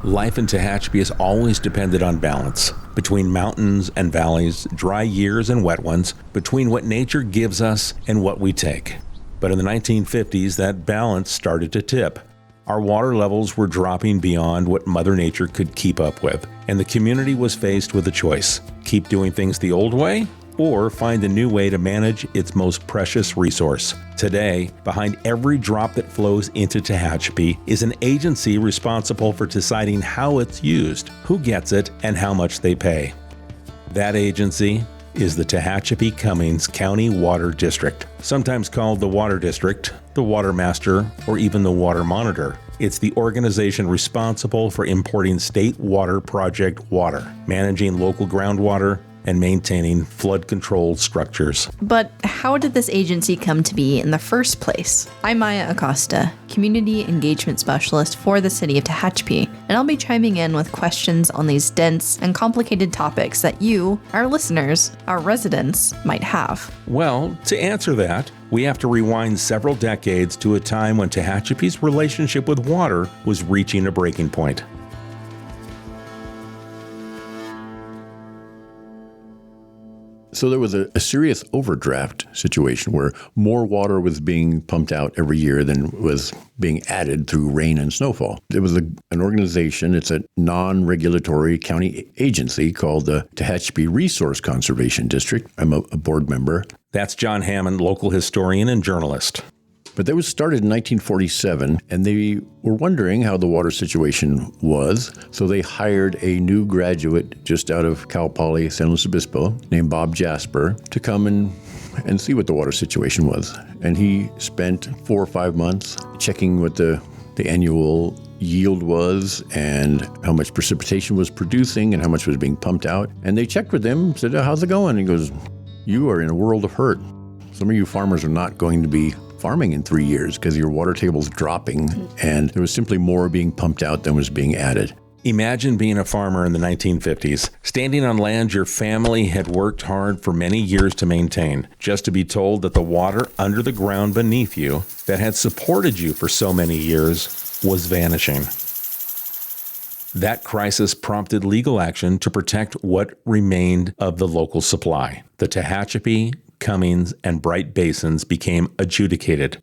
Life in Tehachapi has always depended on balance between mountains and valleys, dry years and wet ones, between what nature gives us and what we take. But in the 1950s, that balance started to tip. Our water levels were dropping beyond what Mother Nature could keep up with, and the community was faced with a choice: keep doing things the old way, or find a new way to manage its most precious resource. Today, behind every drop that flows into Tehachapi is an agency responsible for deciding how it's used, who gets it, and how much they pay. That agency is the Tehachapi-Cummings County Water District, sometimes called the Water District, the Watermaster, or even the Water Monitor. It's the organization responsible for importing state water project water, managing local groundwater, and maintaining flood-controlled structures. But how did this agency come to be in the first place? I'm Mya Acosta, Community Engagement Specialist for the City of Tehachapi, and I'll be chiming in with questions on these dense and complicated topics that you, our listeners, our residents, might have. Well, to answer that, we have to rewind several decades to a time when Tehachapi's relationship with water was reaching a breaking point. So there was a serious overdraft situation where more water was being pumped out every year than was being added through rain and snowfall. It was an organization, it's a non-regulatory county agency called the Tehachapi Resource Conservation District. I'm a board member. That's Jon Hammond, local historian and journalist. But that was started in 1947, and they were wondering how the water situation was. So they hired a new graduate just out of Cal Poly San Luis Obispo named Bob Jasper to come and see what the water situation was. And he spent 4 or 5 months checking what the annual yield was and how much precipitation was producing and how much was being pumped out. And they checked with him, said, "How's it going?" And he goes, "You are in a world of hurt. Some of you farmers are not going to be farming in 3 years because your water table's dropping, and there was simply more being pumped out than was being added." Imagine being a farmer in the 1950s, standing on land your family had worked hard for many years to maintain, just to be told that the water under the ground beneath you that had supported you for so many years was vanishing. That crisis prompted legal action to protect what remained of the local supply. The Tehachapi, Cummings, and Bright Basins became adjudicated,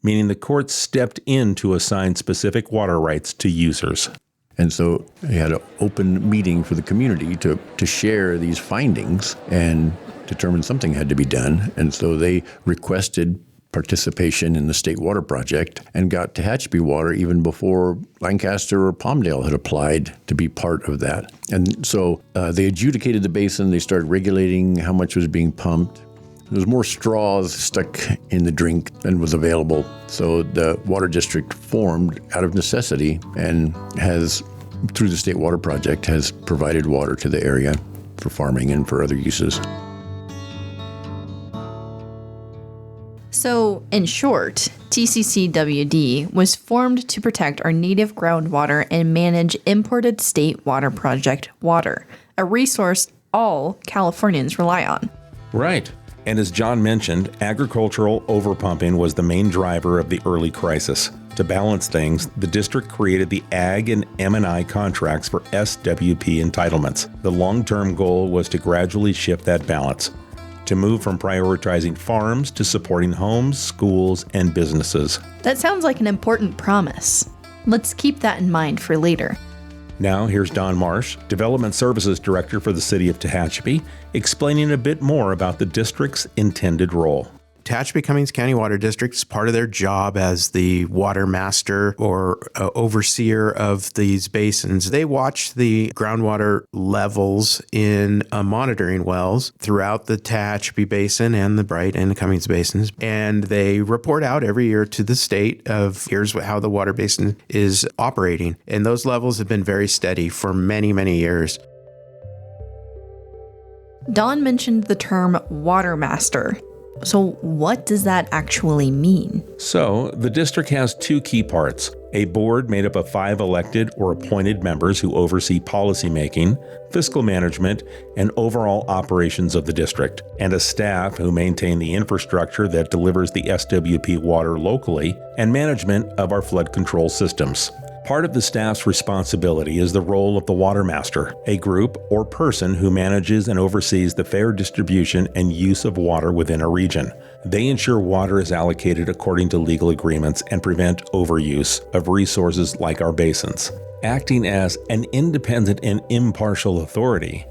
meaning the courts stepped in to assign specific water rights to users. And so they had an open meeting for the community to share these findings and determine something had to be done. And so they requested participation in the state water project and got Tehachapi water even before Lancaster or Palmdale had applied to be part of that. And so they adjudicated the basin. They started regulating how much was being pumped. There was more straws stuck in the drink than was available. So the water district formed out of necessity and has, through the state water project, has provided water to the area for farming and for other uses. So, in short, TCCWD was formed to protect our native groundwater and manage imported state water project water, a resource all Californians rely on. Right. And as Jon mentioned, agricultural overpumping was the main driver of the early crisis. To balance things, the district created the Ag and M&I contracts for SWP entitlements. The long-term goal was to gradually shift that balance, to move from prioritizing farms to supporting homes, schools, and businesses. That sounds like an important promise. Let's keep that in mind for later. Now, here's Don Marsh, Development Services Director for the City of Tehachapi, explaining a bit more about the district's intended role. Tehachapi Cummings County Water District is part of their job as the water master or overseer of these basins. They watch the groundwater levels in monitoring wells throughout the Tehachapi Basin and the Bright and Cummings Basins, and they report out every year to the state of here's how the water basin is operating. And those levels have been very steady for many, many years. Don mentioned the term watermaster. So what does that actually mean? So, the district has 2 key parts: a board made up of 5 elected or appointed members who oversee policymaking, fiscal management, and overall operations of the district, and a staff who maintain the infrastructure that delivers the SWP water locally and management of our flood control systems. Part of the staff's responsibility is the role of the watermaster, a group or person who manages and oversees the fair distribution and use of water within a region. They ensure water is allocated according to legal agreements and prevent overuse of resources like our basins. Acting as an independent and impartial authority,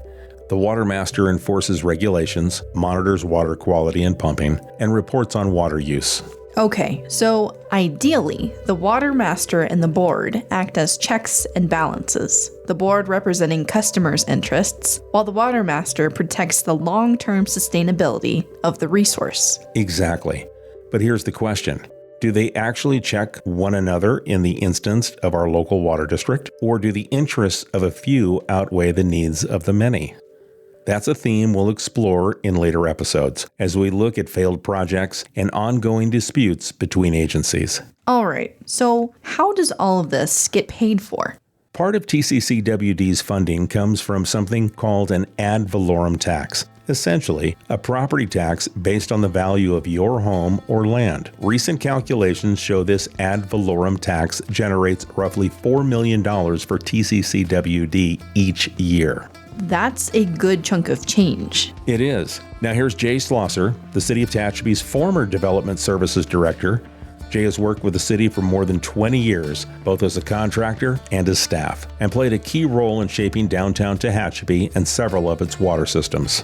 the watermaster enforces regulations, monitors water quality and pumping, and reports on water use. Okay, so ideally, the watermaster and the board act as checks and balances, the board representing customers' interests, while the watermaster protects the long-term sustainability of the resource. Exactly. But here's the question. Do they actually check one another in the instance of our local water district, or do the interests of a few outweigh the needs of the many? That's a theme we'll explore in later episodes as we look at failed projects and ongoing disputes between agencies. All right, so how does all of this get paid for? Part of TCCWD's funding comes from something called an ad valorem tax. Essentially, a property tax based on the value of your home or land. Recent calculations show this ad valorem tax generates roughly $4 million for TCCWD each year. That's a good chunk of change. It is. Now here's Jay Schlosser, the City of Tehachapi's former Development Services Director. Jay has worked with the city for more than 20 years, both as a contractor and as staff, and played a key role in shaping downtown Tehachapi and several of its water systems.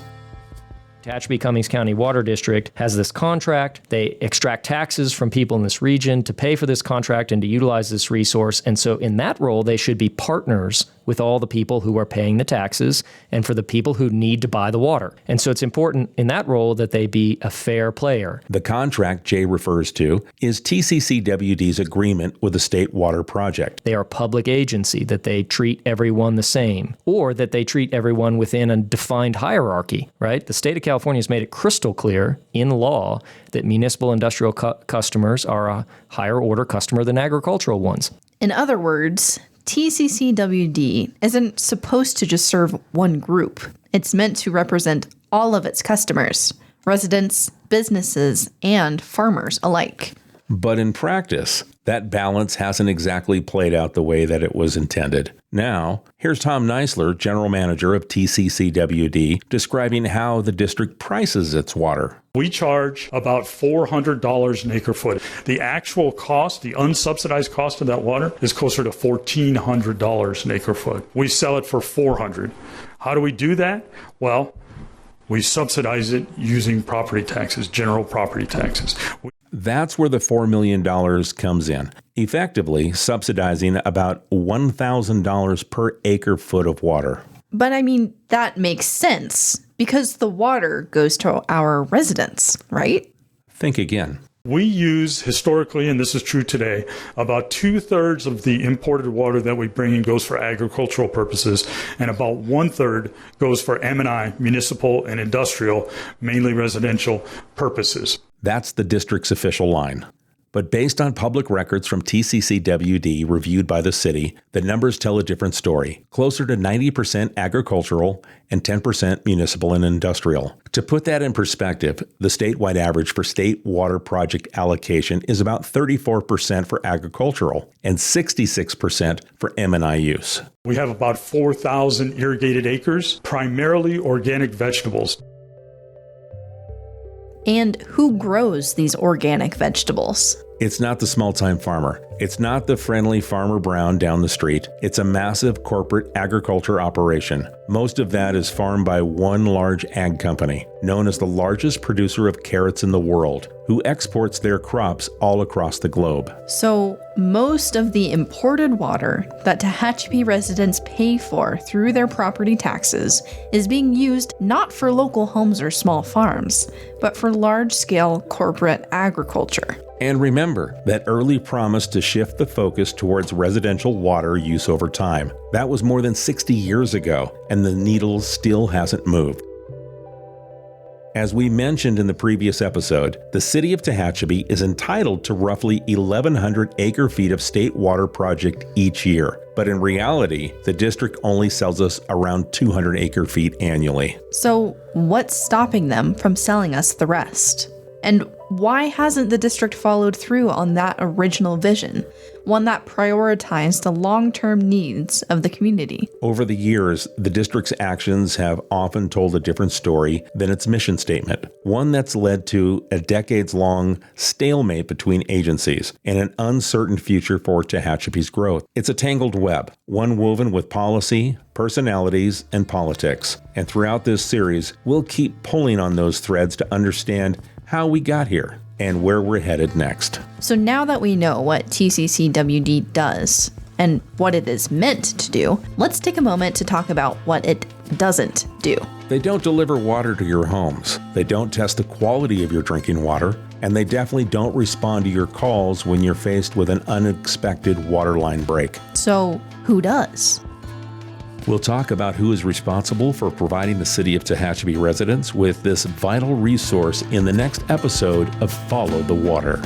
Tehachapi-Cummings County Water District has this contract. They extract taxes from people in this region to pay for this contract and to utilize this resource. And so in that role, they should be partners with all the people who are paying the taxes and for the people who need to buy the water. And so it's important in that role that they be a fair player. The contract Jay refers to is TCCWD's agreement with the State Water Project. They are a public agency, that they treat everyone the same, or that they treat everyone within a defined hierarchy, right? The state of California has made it crystal clear in law that municipal industrial customers are a higher order customer than agricultural ones. In other words, TCCWD isn't supposed to just serve one group. It's meant to represent all of its customers, residents, businesses, and farmers alike. But in practice, that balance hasn't exactly played out the way that it was intended. Now, here's Tom Neisler, General Manager of TCCWD, describing how the district prices its water. We charge about $400 an acre foot. The actual cost, the unsubsidized cost of that water, is closer to $1,400 an acre foot. We sell it for $400. How do we do that? Well, we subsidize it using property taxes, general property taxes. That's where the $4 million comes in, effectively subsidizing about $1,000 per acre foot of water. But I mean, that makes sense because the water goes to our residents, right? Think again. We use historically, and this is true today, about 2/3 of the imported water that we bring in goes for agricultural purposes, and about 1/3 goes for M&I, municipal and industrial, mainly residential purposes. That's the district's official line. But based on public records from TCCWD reviewed by the city, the numbers tell a different story, closer to 90% agricultural and 10% municipal and industrial. To put that in perspective, the statewide average for state water project allocation is about 34% for agricultural and 66% for M&I use. We have about 4,000 irrigated acres, primarily organic vegetables. And who grows these organic vegetables? It's not the small-time farmer. It's not the friendly Farmer Brown down the street. It's a massive corporate agriculture operation. Most of that is farmed by one large ag company, known as the largest producer of carrots in the world, who exports their crops all across the globe. So most of the imported water that Tehachapi residents pay for through their property taxes is being used not for local homes or small farms, but for large-scale corporate agriculture. And remember that early promise to shift the focus towards residential water use over time. That was more than 60 years ago, and the needle still hasn't moved. As we mentioned in the previous episode, the City of Tehachapi is entitled to roughly 1,100 acre-feet of state water project each year. But in reality, the district only sells us around 200 acre-feet annually. So what's stopping them from selling us the rest? And why hasn't the district followed through on that original vision, one that prioritized the long-term needs of the community? Over the years, the district's actions have often told a different story than its mission statement, one that's led to a decades-long stalemate between agencies and an uncertain future for Tehachapi's growth. It's a tangled web, one woven with policy, personalities, and politics. And throughout this series, we'll keep pulling on those threads to understand how we got here and where we're headed next. So now that we know what TCCWD does and what it is meant to do, let's take a moment to talk about what it doesn't do. They don't deliver water to your homes. They don't test the quality of your drinking water. And they definitely don't respond to your calls when you're faced with an unexpected water line break. So who does? We'll talk about who is responsible for providing the City of Tehachapi residents with this vital resource in the next episode of Follow the Water.